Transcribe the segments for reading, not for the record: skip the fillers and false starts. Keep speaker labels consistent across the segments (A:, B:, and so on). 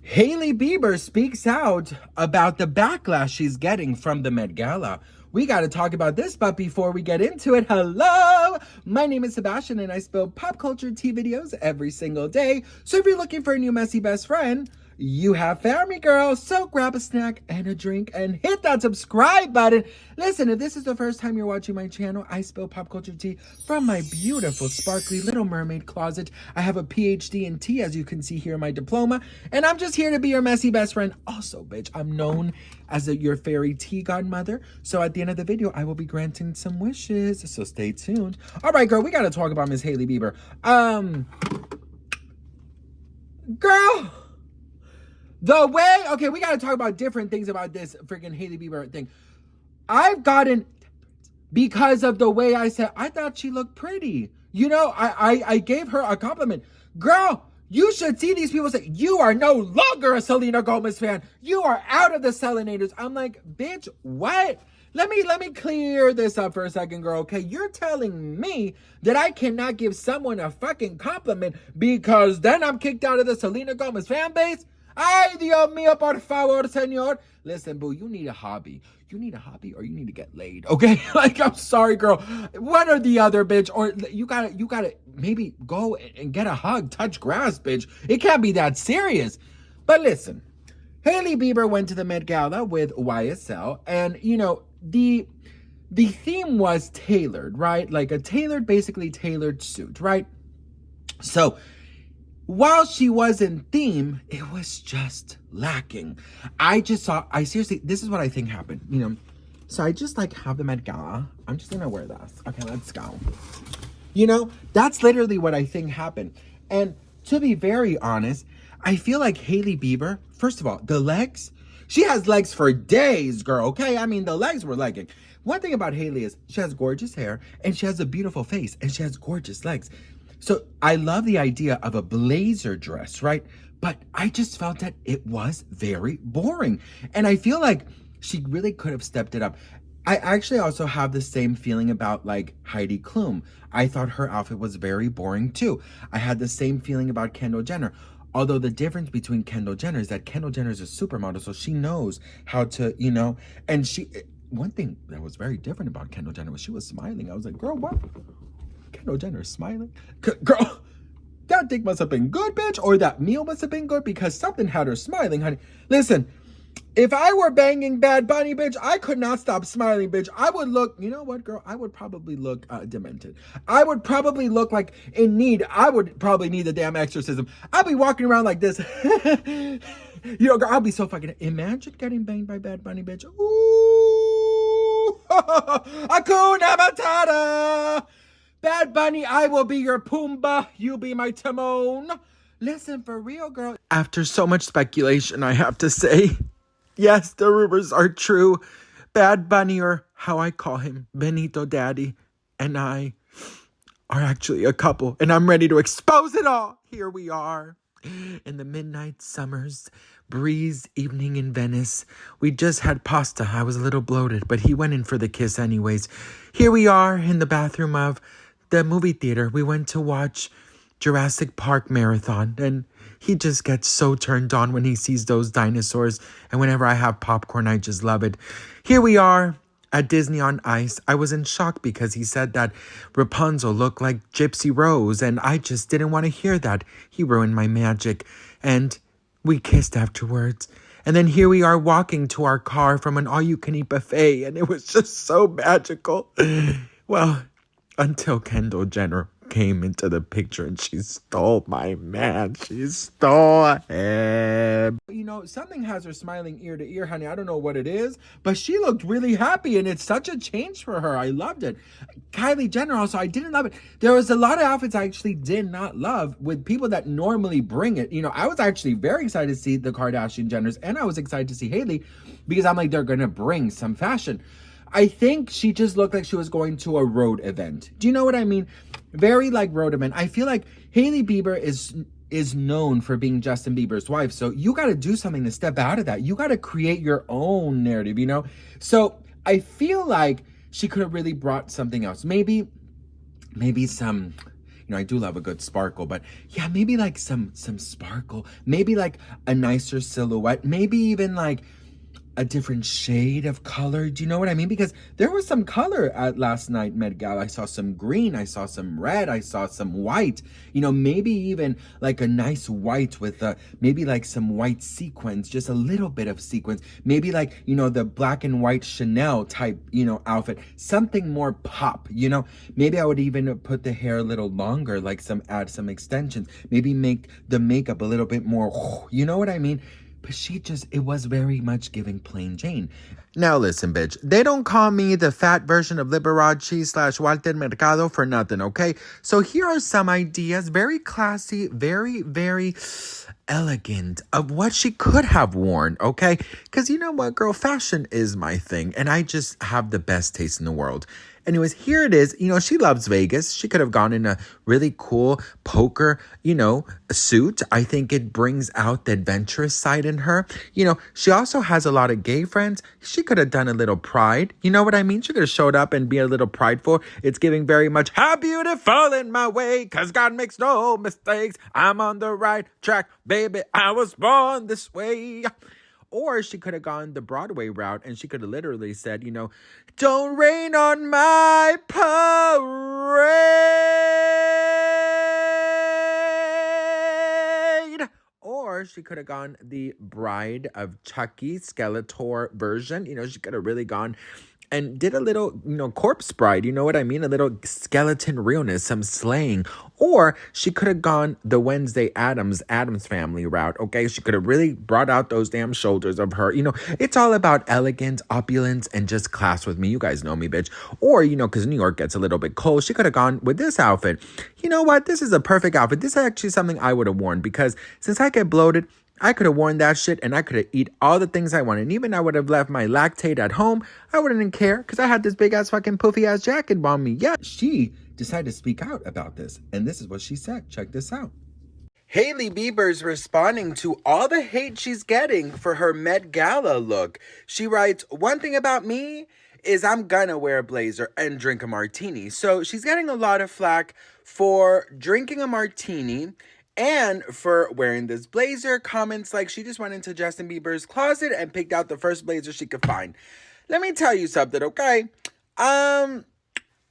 A: Hailey Bieber speaks out about the backlash she's getting from the Met Gala. We got to talk about this, but before we get into it, hello! My name is Sebastian and I spill pop culture tea videos every single day. So if you're looking for a new messy best friend, you have found me, girl. So grab a snack and a drink and hit that subscribe button. Listen, if this is the first time you're watching my channel, I spill pop culture tea from my beautiful, sparkly Little Mermaid closet. I have a PhD in tea, as you can see here in my diploma, and I'm just here to be your messy best friend. Also, bitch, I'm known as your fairy tea godmother. So at the end of the video, I will be granting some wishes. So stay tuned. All right, girl, we got to talk about Miss Hailey Bieber. Girl. The way, okay, we got to talk about different things about this freaking Hailey Bieber thing. I've gotten, because of the way I said, I thought she looked pretty. You know, I gave her a compliment. Girl, you should see these people say, you are no longer a Selena Gomez fan. You are out of the Selenators. I'm like, bitch, what? Let me clear this up for a second, girl, okay? You're telling me that I cannot give someone a fucking compliment because then I'm kicked out of the Selena Gomez fan base? Ay, Dios mío, por favor, señor. Listen, boo, you need a hobby. You need a hobby or you need to get laid, okay? Like, I'm sorry, girl. One or the other, bitch. Or you gotta maybe go and get a hug, touch grass, bitch. It can't be that serious. But listen, Hailey Bieber went to the Met Gala with YSL, and, you know, the theme was tailored, right? Like a basically tailored suit, right? So, while she was in theme, it was just lacking. I seriously, this is what I think happened, you know. So I just like have the Met Gala. I'm just gonna wear this. Okay, let's go. You know, that's literally what I think happened. And to be very honest, I feel like Hailey Bieber, first of all, the legs, she has legs for days, girl, okay? I mean, the legs were legging. One thing about Hailey is she has gorgeous hair and she has a beautiful face and she has gorgeous legs. So I love the idea of a blazer dress, right? But I just felt that it was very boring. And I feel like she really could have stepped it up. I actually also have the same feeling about like Heidi Klum. I thought her outfit was very boring too. I had the same feeling about Kendall Jenner. Although the difference between Kendall Jenner is that Kendall Jenner is a supermodel, so she knows how to, you know, and one thing that was very different about Kendall Jenner was she was smiling. I was like, girl, what? Kendall Jenner smiling? Girl, that dick must have been good, bitch, or that meal must have been good because something had her smiling, honey. Listen, if I were banging Bad Bunny, bitch, I could not stop smiling, bitch. I would look, you know what, girl? I would probably look demented. I would probably look like in need. I would probably need the damn exorcism. I'd be walking around like this. You know, girl, I'll be so fucking, imagine getting banged by Bad Bunny, bitch. Ooh, Hakuna Matata. Bad Bunny, I will be your Pumbaa. You be my Timon. Listen, for real, girl. After so much speculation, I have to say, yes, the rumors are true. Bad Bunny, or how I call him, Benito Daddy, and I are actually a couple. And I'm ready to expose it all. Here we are. In the midnight summer's breeze evening in Venice. We just had pasta. I was a little bloated, but he went in for the kiss anyways. Here we are in the bathroom of the movie theater. We went to watch Jurassic Park Marathon, and he just gets so turned on when he sees those dinosaurs, and whenever I have popcorn, I just love it. Here we are at Disney on Ice. I was in shock because he said that Rapunzel looked like Gypsy Rose, and I just didn't want to hear that. He ruined my magic, and we kissed afterwards. And then here we are walking to our car from an all-you-can-eat buffet, and it was just so magical. Well, until Kendall Jenner came into the picture and she stole my man. She stole him. You know, something has her smiling ear to ear, honey. I don't know what it is, but she looked really happy and it's such a change for her. I loved it. Kylie Jenner also, I didn't love it. There was a lot of outfits I actually did not love with people that normally bring it. You know, I was actually very excited to see the Kardashian Jenners and I was excited to see Hailey because I'm like, they're going to bring some fashion. I think she just looked like she was going to a road event. Do you know what I mean? Very like road event. I feel like Hailey Bieber is known for being Justin Bieber's wife. So you got to do something to step out of that. You got to create your own narrative, you know? So I feel like she could have really brought something else. Maybe some I do love a good sparkle, but yeah, maybe like some sparkle, maybe like a nicer silhouette, maybe even like a different shade of color. Do you know what I mean? Because there was some color at last night Met Gala. I saw some green, I saw some red, I saw some white, maybe even like a nice white with maybe like some white sequins, just a little bit of sequins, maybe like, the black and white Chanel type, outfit, something more pop, maybe I would even put the hair a little longer, like add some extensions, maybe make the makeup a little bit more, you know what I mean? But it was very much giving plain Jane. Now listen, bitch, they don't call me the fat version of Liberace / Walter Mercado for nothing, okay? So here are some ideas, very classy, very, very elegant, of what she could have worn, okay? Because you know what, girl, fashion is my thing, and I just have the best taste in the world. Anyways, here it is. She loves Vegas. She could have gone in a really cool poker, suit. I think it brings out the adventurous side in her. She also has a lot of gay friends. She could have done a little pride. You know what I mean? She could have showed up and be a little prideful. It's giving very much, how beautiful in my way, because God makes no mistakes. I'm on the right track, baby. I was born this way. Or she could have gone the Broadway route and she could have literally said, don't rain on my parade. Or she could have gone the Bride of Chucky Skeletor version. She could have really gone and did a little, corpse bride, you know what I mean? A little skeleton realness, some slaying. Or she could have gone the Wednesday Addams family route, okay? She could have really brought out those damn shoulders of her. It's all about elegance, opulence, and just class with me. You guys know me, bitch. Or, because New York gets a little bit cold, she could have gone with this outfit. You know what? This is a perfect outfit. This is actually something I would have worn because since I get bloated, I could have worn that shit and I could have eat all the things I wanted. And even I would have left my Lactate at home. I wouldn't care because I had this big ass fucking poofy ass jacket on me. Yeah, she decided to speak out about this. And this is what she said. Check this out. Hailey Bieber's responding to all the hate she's getting for her Met Gala look. She writes, one thing about me is I'm gonna wear a blazer and drink a martini. So she's getting a lot of flack for drinking a martini and for wearing this blazer. Comments like she just went into Justin Bieber's closet and picked out the first blazer she could find. Let me tell you something, okay? I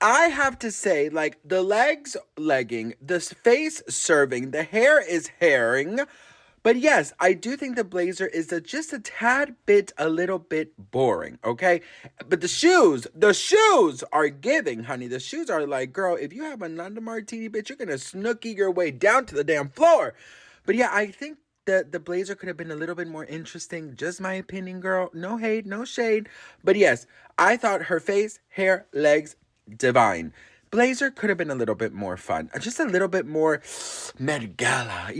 A: have to say, like, the legs legging, the face serving, the hair is hairing. But yes, I do think the blazer is just a tad bit, a little bit boring, okay? But the shoes are giving, honey. The shoes are like, girl, if you have another martini, bitch, you're gonna snooky your way down to the damn floor. But yeah, I think the blazer could have been a little bit more interesting. Just my opinion, girl. No hate, no shade. But yes, I thought her face, hair, legs, divine. Blazer could have been a little bit more fun. Just a little bit more Met Gala.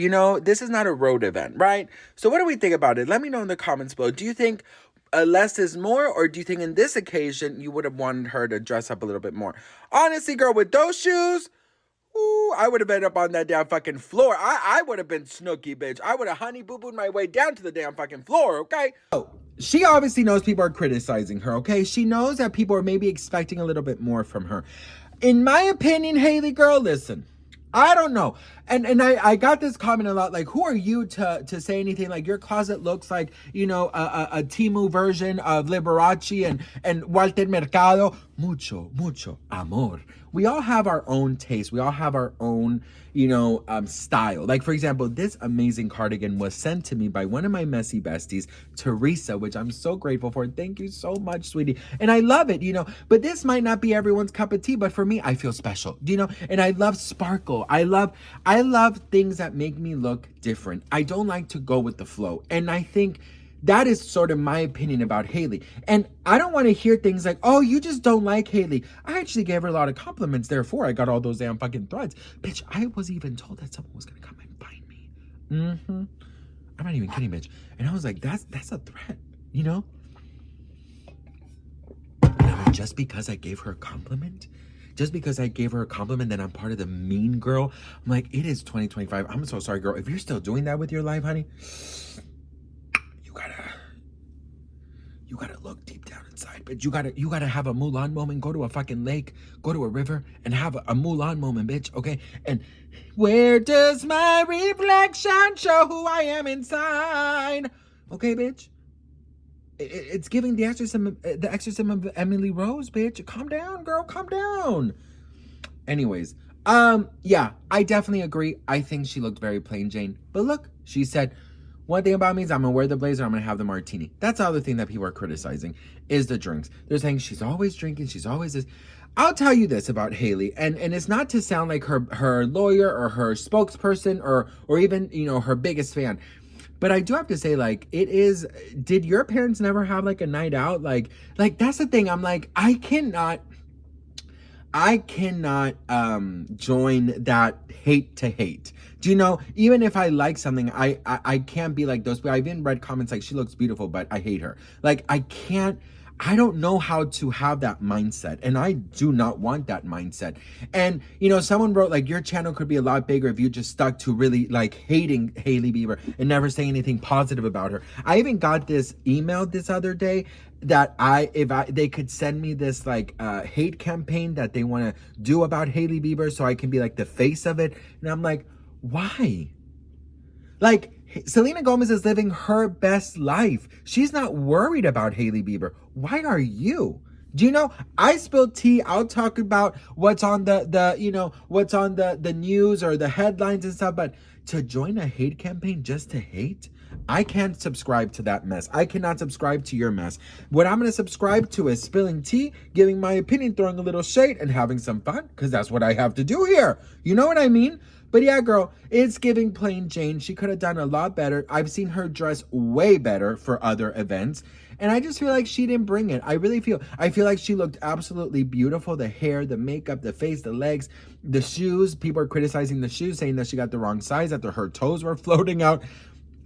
A: This is not a road event, right? So what do we think about it? Let me know in the comments below. Do you think less is more? Or do you think in this occasion you would have wanted her to dress up a little bit more? Honestly, girl, with those shoes, ooh, I would have been up on that damn fucking floor. I would have been snooky, bitch. I would have honey boo-booed my way down to the damn fucking floor, okay? Oh, she obviously knows people are criticizing her, okay? She knows that people are maybe expecting a little bit more from her. In my opinion, Hailey, girl, listen, I don't know. And I got this comment a lot, like, who are you to say anything? Like, your closet looks like, a Temu version of Liberace and Walter Mercado. Mucho amor. We all have our own taste. We all have our own, style. Like, for example, this amazing cardigan was sent to me by one of my messy besties, Teresa, which I'm so grateful for. Thank you so much, sweetie. And I love it, but this might not be everyone's cup of tea, but for me, I feel special, and I love sparkle. I love things that make me look different. I don't like to go with the flow. And I think that is sort of my opinion about Hailey. And I don't want to hear things like, oh, you just don't like Hailey. I actually gave her a lot of compliments, therefore I got all those damn fucking threads. Bitch, I was even told that someone was going to come and find me. I'm not even kidding, bitch. And I was like, that's a threat, And I mean, just because I gave her a compliment, then I'm part of the mean girl. I'm like, it is 2025. I'm so sorry, girl. If you're still doing that with your life, honey, you gotta look deep down inside, bitch. You gotta have a Mulan moment. Go to a fucking lake, go to a river, and have a Mulan moment, bitch. Okay? And where does my reflection show who I am inside? Okay, bitch. It's giving the exorcism of Emily Rose, bitch. Calm down, girl. Calm down. Anyways, yeah, I definitely agree. I think she looked very plain Jane. But look, she said, one thing about me is I'm gonna wear the blazer, I'm gonna have the martini. That's the other thing that people are criticizing is the drinks. They're saying she's always drinking, she's always this. I'll tell you this about Hailey, and it's not to sound like her lawyer or her spokesperson or even, you know, her biggest fan. But I do have to say, like, did your parents never have like a night out? Like that's the thing. I'm like, I cannot join that hate to hate. Do you know, even if I like something, I can't be like those people. I've even read comments like, she looks beautiful, but I hate her. Like, I don't know how to have that mindset, and I do not want that mindset. And, you know, someone wrote, like, your channel could be a lot bigger if you just stuck to really, like, hating Hailey Bieber and never saying anything positive about her. I even got this email this other day that they could send me this, like, hate campaign that they want to do about Hailey Bieber so I can be, like, the face of it. And I'm like, why? Like, Selena Gomez is living her best life. She's not worried about Hailey Bieber. Why are you? Do you know, I spill tea. I'll talk about what's on what's on the news or the headlines and stuff, but to join a hate campaign just to hate, I can't subscribe to that mess. I cannot subscribe to your mess. What I'm going to subscribe to is spilling tea, giving my opinion, throwing a little shade, and having some fun, because that's what I have to do here. You know what I mean? But yeah, girl, it's giving plain Jane. She could have done a lot better. I've seen her dress way better for other events, and I just feel like she didn't bring it. I feel like she looked absolutely beautiful. The hair, the makeup, the face, the legs, the shoes. People are criticizing the shoes, saying that she got the wrong size, that her toes were floating out.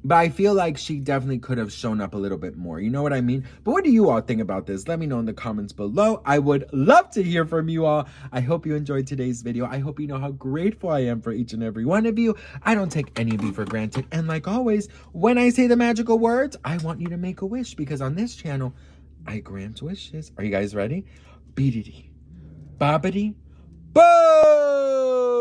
A: But I feel like she definitely could have shown up a little bit more. You know what I mean? But what do you all think about this? Let me know in the comments below. I would love to hear from you all. I hope you enjoyed today's video. I hope you know how grateful I am for each and every one of you. I don't take any of you for granted. And like always, when I say the magical words, I want you to make a wish, because on this channel, I grant wishes. Are you guys ready? Beedity, bobbity, boo!